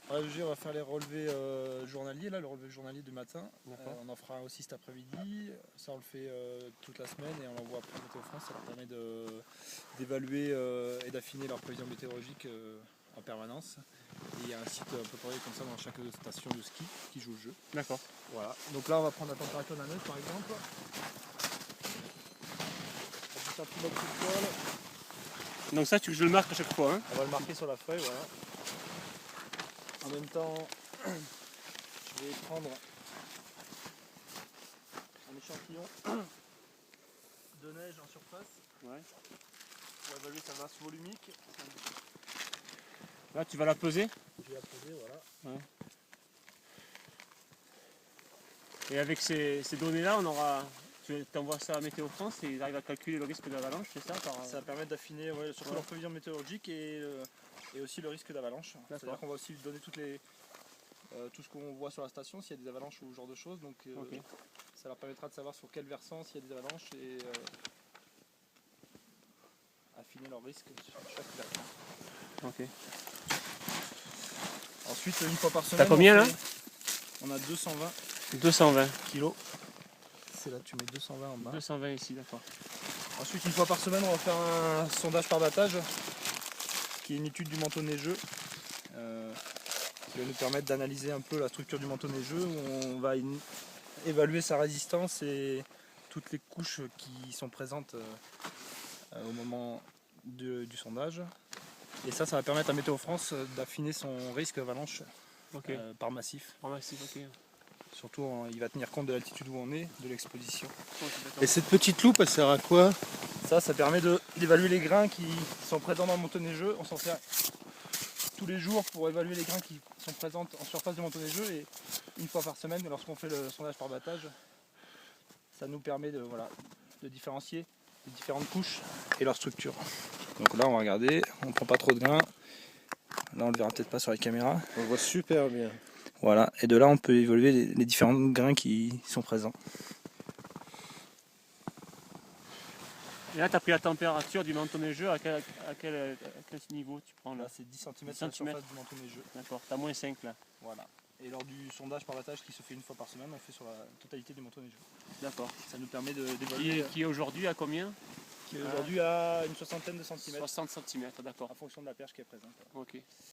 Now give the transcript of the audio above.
Dans la VG, on va faire les relevés journaliers, là, le relevé journalier du matin. On en fera aussi cet après-midi. Ça, on le fait toute la semaine et on l'envoie après Météo France. Ça leur permet d'évaluer et d'affiner leurs prévisions météorologiques en permanence. Et il y a un site un peu pareil comme ça dans chaque station de ski qui joue le jeu. D'accord. Voilà. Donc là, on va prendre la température d'un œuf par exemple. On va un petit mètre de poil. Donc ça, je le marque à chaque fois. Hein. On va le marquer sur la feuille, voilà. En même temps, je vais prendre un échantillon de neige en surface. Ouais. On va évaluer sa masse volumique. Là, tu vas la peser. Je vais la poser, voilà. Ouais. Et avec ces données-là, tu envoies ça à Météo France et ils arrivent à calculer le risque d'avalanche, c'est ça Ça va permettre d'affiner surtout leurs prévisions météorologiques et aussi le risque d'avalanche. C'est-à-dire qu'on va aussi donner tout ce qu'on voit sur la station, s'il y a des avalanches ou ce genre de choses. Donc ça leur permettra de savoir sur quel versant s'il y a des avalanches et affiner leur risque sur chaque versant. Ok. Ensuite, une fois par semaine, t'as combien là? On a 220 220 kilos. C'est là, tu mets 220 en bas. 220 ici, d'accord. Ensuite, une fois par semaine, on va faire un sondage par battage, qui est une étude du manteau neigeux, qui va nous permettre d'analyser un peu la structure du manteau neigeux, où on va évaluer sa résistance et toutes les couches qui sont présentes au moment du sondage. Et ça va permettre à Météo France d'affiner son risque d'avalanche par massif. Par massif, ok. Surtout, il va tenir compte de l'altitude où on est, de l'exposition. Et cette petite loupe, elle sert à quoi? Ça permet d'évaluer les grains qui sont présents dans le manteau neigeux. On s'en sert tous les jours pour évaluer les grains qui sont présents en surface du manteau neigeux. Et une fois par semaine, lorsqu'on fait le sondage par battage, ça nous permet de différencier les différentes couches et leur structure. Donc là, on va regarder, on ne prend pas trop de grains. Là, on ne le verra peut-être pas sur la caméra. On le voit super bien. Voilà, et de là, on peut évaluer les différents grains qui sont présents. Et là, tu as pris la température du manteau neigeux, à quel niveau tu prends là? Là, c'est 10 cm sur la surface du manteau neigeux. D'accord, tu as moins 5 là. Voilà. Et lors du sondage par battage qui se fait une fois par semaine, on le fait sur la totalité du manteau neigeux. D'accord. Ça nous permet d'évaluer. Qui est aujourd'hui à combien? Qui est aujourd'hui à une soixantaine de centimètres. 60 cm, d'accord. En fonction de la perche qui est présente. Ok.